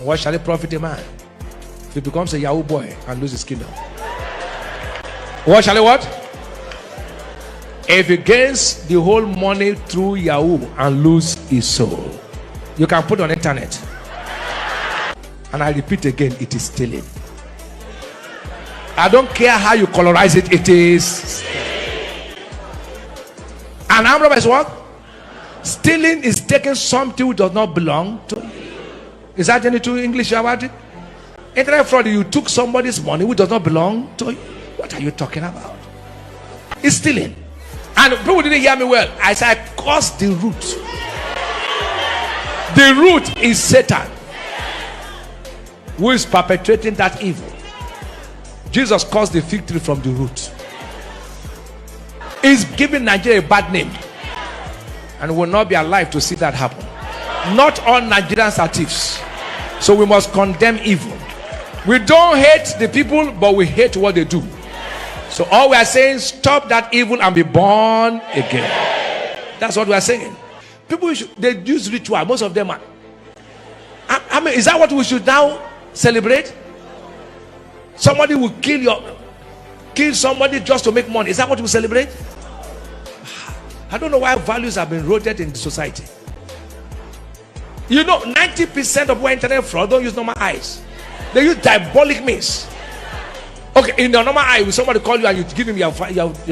What shall it profit a man if he becomes a Yahoo boy and loses his kingdom? What shall it what? If he gains the whole money through Yahoo and lose his soul. You can put on internet. And I repeat again, it is stealing. I don't care how you colorize it, it is. And armed robber is what? Stealing is taking something which does not belong to you. Is that any true English about it? Internet fraud, you took somebody's money which does not belong to you. What are you talking about? It's stealing. And people didn't hear me well. I said, I caused the root. The root is Satan, who is perpetrating that evil. Jesus caused the fig tree from the root. He's giving Nigeria a bad name, and will not be alive to see that happen. Not all Nigerians are thieves, so we must condemn evil. We don't hate the people, but we hate what they do. So all we are saying, stop that evil and be born again. That's what we are saying. People they use ritual. Most of them are. I mean, is that what we should now celebrate? Somebody will kill somebody just to make money. Is that what we celebrate? I don't know why values have been eroded in the society. You know, 90% of internet fraud don't use normal eyes. They use diabolic means. Okay, in the normal eye, will somebody call you and you give him your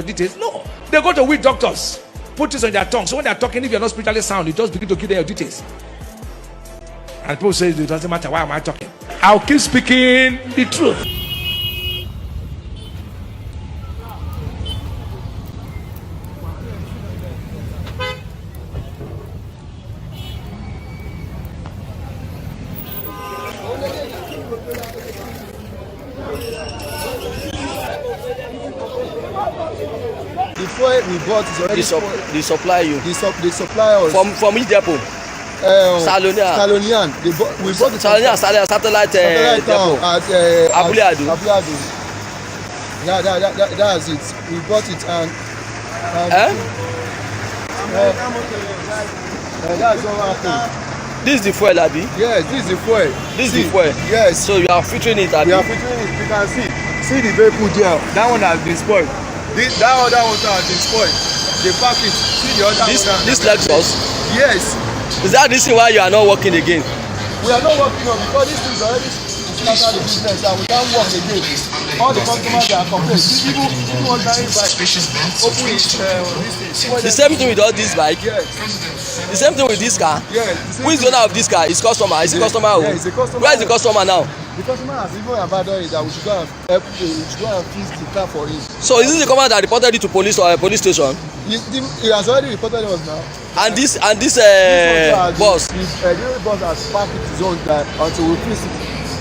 details? No. They go to weak doctors, put this on their tongue. So when they're talking, if you're not spiritually sound, you just begin to give them your details. And people say, it doesn't matter, why am I talking? I'll keep speaking the truth. The fuel we bought is already they supply you. They supply us. From which depot? Salonian. We bought the Salonian satellite depot at Abule-Ado. Yeah, that's it. We bought it and that's what happened. This is the fuel, Abi? Yes, this is the fuel. This is the fuel? Yes. So you are filtering it, Abi? We are filtering it. You can see the vehicle there. That one has been spoiled. That other one has been spoiled. They pack it. See the other one. This Lexus? Yes. Is that the reason why you are not working again? We are not working on because this thing is already started the business and we can't work again. All the customers they are complaining. People want to buy. Open it. The same thing with all this bike? Yes. The same thing with this car? Yes. Who is the owner of this car? Is customer? Is the customer? Yeah, it's a customer. Where is the customer now? The customer has even abandoned it that we should go and help we should go and fix the car for him. So is this the customer that reported you to police or a police station? He has already reported us now. And this boss? The boss has parked his own guy until we fix it.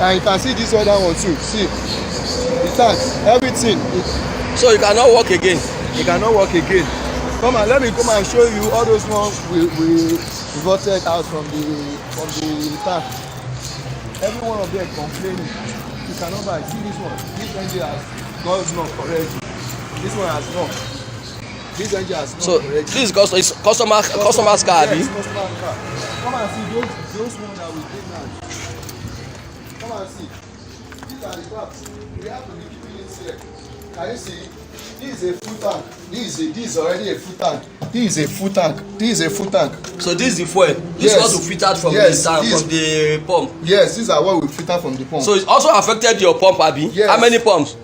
And you can see this other one too. See, the tanks, everything. So you cannot work again? You cannot work again. Come on, let me come and show you all those ones we voted out from the tank. Every one of them complaining. You cannot buy. See this one. This engine has not correct. This one has not. This engine has not. So correct. This is customer's car, Abi? Yes, customer's car. Come and see those ones that we did now. Come and see. These are the parts. We have to be keeping it here. Can you see? This is a full tank. This is already a full tank. This is a full tank. This is a full tank. So this is the fuel. This is what we filtered from the tank, from the pump. Yes, these are what we filtered from the pump. So it also affected your pump, Abi? Yes. How many pumps?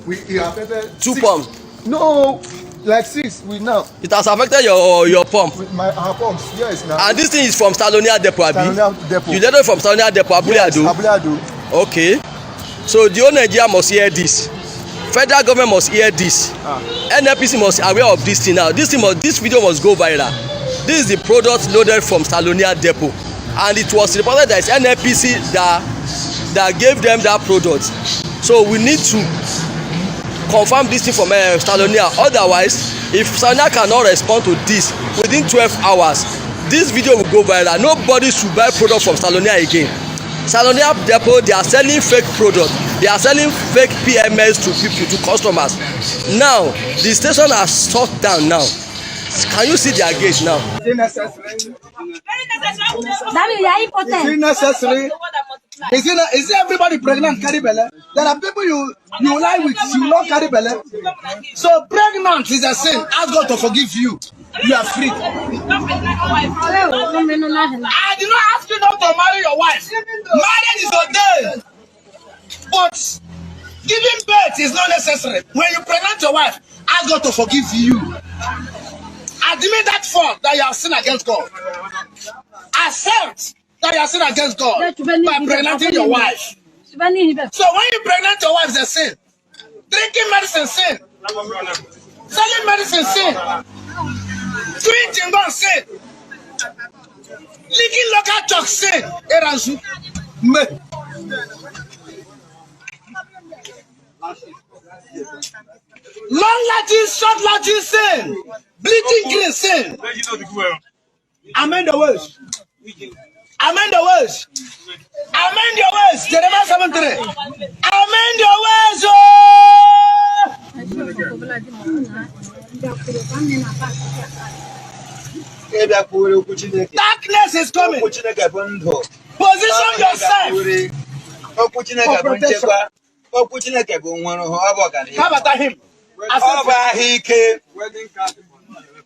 It affected 2 pumps. No, like 6 with now. It has affected your pump. With our pumps, yes now. And this thing is from Salonia Depot, Abi? Salonia Depot. You get it from Salonia Depot, Abule-Ado? Yes, Abule-Ado. Okay. So the whole Nigeria must hear this. Federal government must hear this. NNPC must be aware of this thing now. This video must go viral. This is the product loaded from Salonia Depot, and it was reported that it's NNPC that gave them that product. So we need to confirm this thing from Salonia. Otherwise, if Salonia cannot respond to this within 12 hours, this video will go viral. Nobody should buy product from Salonia again. Salonia Depot, they are selling fake product. They are selling fake PMS to people, to customers. Now the station has shut down now. Can you see their gate now? Is it necessary? That means they are important. Is it necessary? Is it everybody pregnant carry belly? There are people you lie with, you not carry belly. So pregnant is a sin. Ask God to forgive you. You are free. I did not ask you not to marry your wife. Marriage is ordained. But giving birth is not necessary. When you pregnant your wife, ask God to forgive you. Admit that fault that you have sinned against God. Accept that you have sinned against God by pregnanting your wife. So when you pregnant your wife, it's a sin. Drinking medicine, sin. Selling medicine, sin. Doing jingle, sin. Licking local chalk, sin. Long Latin, short Latin, sin. Bleaching green, sin. Amend the words. Amend the words. Amend your words. Jeremiah 7:3. Amend your words. Darkness is coming. Position yourself. For protection. How about him?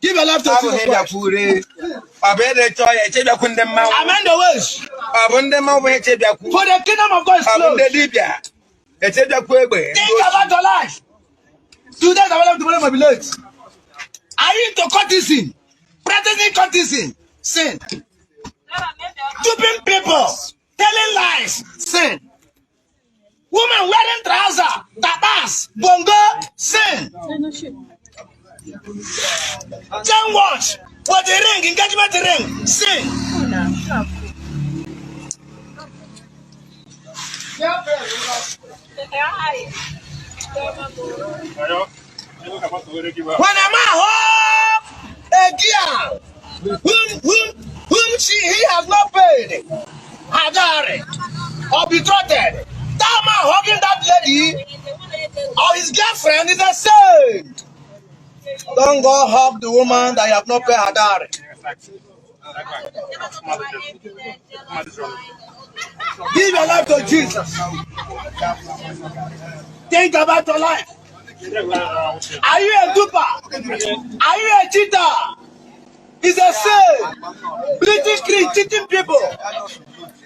Give your life to Jesus Christ. Amend the words. For the kingdom of God is close. Think about your life. Today, tomorrow will be late. Are you into courtesan? Practicing courtesan? Sin. Duping people. Telling lies? Sin. Women wearing trousers, tabas, bongo? Sin. Don't watch for the ring, engagement ring. Sin. When a man home a girl whom he has not paid, Hadari or betrothed, that man hugging that lady or his girlfriend is a sin. Don't go hug the woman that you have not paid Hadari. Give your life to Jesus. Think about your life. Are you a duper? Are you a cheater? It's a sin. Bleaching cream, cheating people.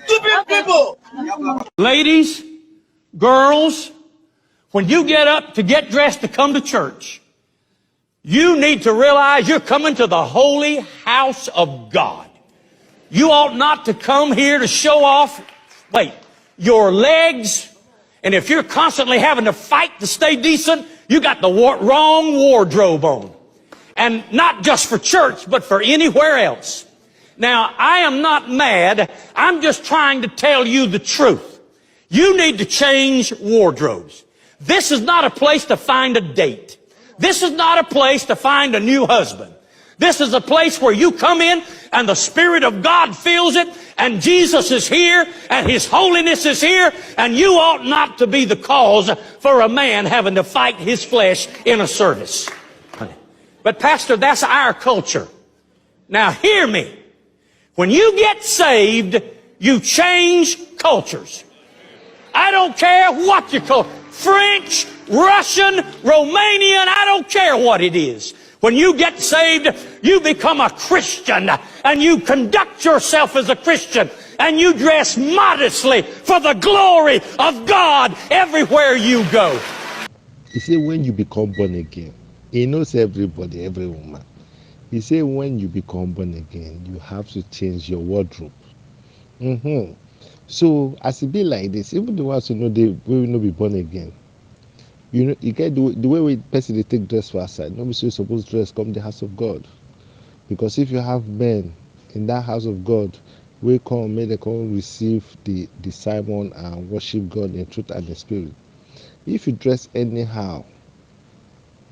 Stupid people. Ladies, girls, when you get up to get dressed to come to church, you need to realize you're coming to the holy house of God. You ought not to come here to show off, your legs. And if you're constantly having to fight to stay decent, you got the wrong wardrobe on. And not just for church, but for anywhere else. Now, I am not mad. I'm just trying to tell you the truth. You need to change wardrobes. This is not a place to find a date. This is not a place to find a new husband. This is a place where you come in and the Spirit of God fills it, and Jesus is here and His holiness is here, and you ought not to be the cause for a man having to fight his flesh in a service. But Pastor, that's our culture. Now hear me. When you get saved, you change cultures. I don't care what you call French, Russian, Romanian, I don't care what it is. When you get saved, you become a Christian and you conduct yourself as a Christian and you dress modestly for the glory of God everywhere you go. You see, when you become born again, He knows everybody, every woman. He said when you become born again, you have to change your wardrobe. So as it be like this, even the ones who know they will not be born again, you know, you get the way person they take dress for outside. Nobody so supposed to dress come the house of God. Because if you have men in that house of God, we come, may they come receive the Simon and worship God in truth and in spirit. If you dress anyhow,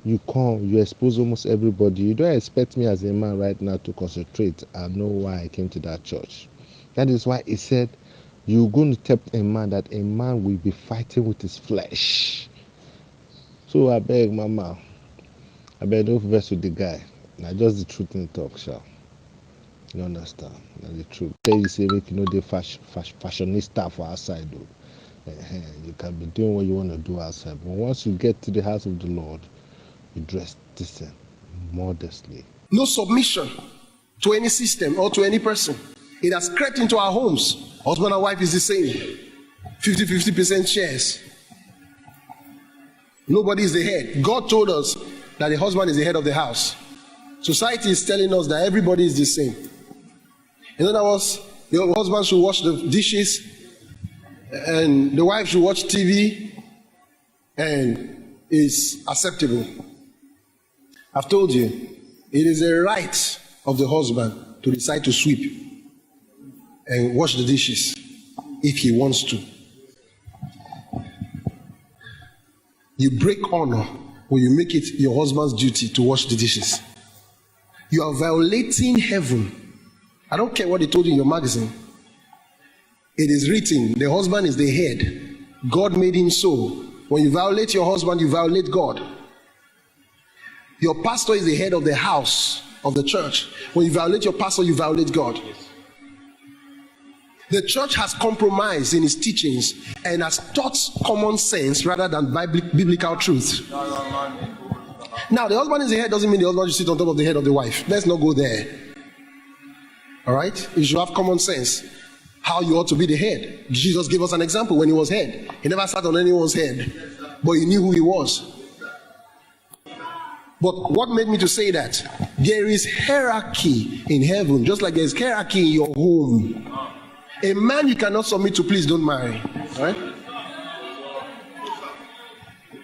you come, you expose almost everybody. You don't expect me as a man right now to concentrate and know why I came to that church. That is why he said, you're going to tell a man that a man will be fighting with his flesh. So I beg, Mama, I beg, don't verse with the guy. Now just the truth in talk, shall. You understand? That's the truth. Tell you say make you know the fashionista for outside though. You can be doing what you want to do outside, but once you get to the house of the Lord, you dress decent, modestly. No submission to any system or to any person. It has crept into our homes. Husband and wife is the same. 50% shares. Nobody is the head. God told us that the husband is the head of the house. Society is telling us that everybody is the same. In other words, the husband should wash the dishes and the wife should watch TV and is acceptable. I've told you, it is a right of the husband to decide to sweep and wash the dishes if he wants to. You break honor when you make it your husband's duty to wash the dishes. You are violating heaven. I don't care what they told you in your magazine. It is written, the husband is the head. God made him so. When you violate your husband, you violate God. Your pastor is the head of the house, of the church. When you violate your pastor, you violate God. The church has compromised in its teachings and has taught common sense rather than biblical truth. Now, the husband is the head doesn't mean the husband should sit on top of the head of the wife. Let's not go there. All right? You should have common sense. How you ought to be the head. Jesus gave us an example when he was head. He never sat on anyone's head, but he knew who he was. But what made me to say that? There is hierarchy in heaven, just like there's hierarchy in your home. A man you cannot submit to, please don't marry. All right?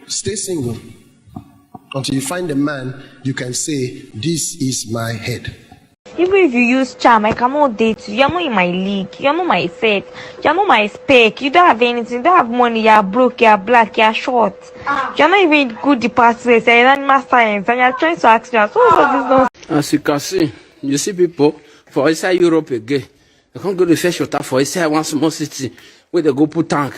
Stay single until you find a man you can say, this is my head. Even if you use charm, I cannot date you. You're not in my league. You're not my set. You're not my spec. You don't have anything. You don't have money. You're broke. You're black. You're short. You're not even good department. You're in animal science. And you're trying to ask me, so what is this? As you can see, you see people for inside Europe again. They can't go to fetch water for inside one small city where they go put tank.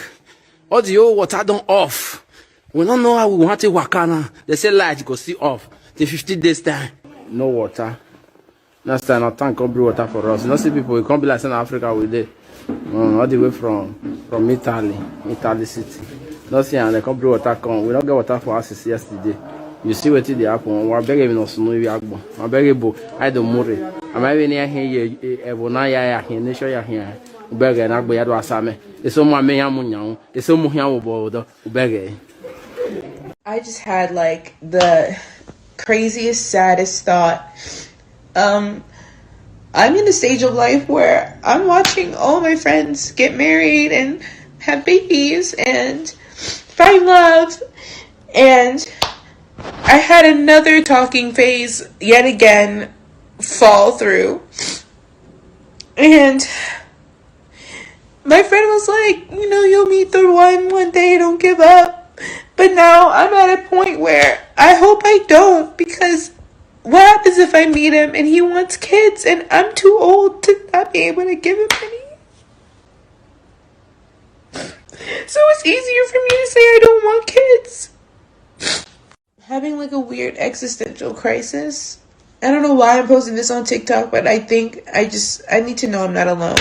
All the old water don't off. We don't know how we want to work now. They say light go see off. The 50 days time. No water. Next time, our tank can't bring water for us. You know, see people, we can't be like South Africa with it. All the way from Italy city. Not see, and they can't bring water come. We don't get water for us since yesterday. You see what did happen. We're begging us to know we are born. I'm begging, I don't worry. I'm having here, Ebonaya here, Nation here. Begging, I'm going to ask me. It's so much money. It's so much money. Begging. I just had like the craziest, saddest thought. I'm in a stage of life where I'm watching all my friends get married and have babies and find love, and I had another talking phase yet again fall through, and my friend was like, you know, you'll meet the one day, don't give up. But now I'm at a point where I hope I don't, because what happens if I meet him and he wants kids and I'm too old to not be able to give him any? So it's easier for me to say I don't want kids. Having like a weird existential crisis. I don't know why I'm posting this on TikTok, but I think I need to know I'm not alone.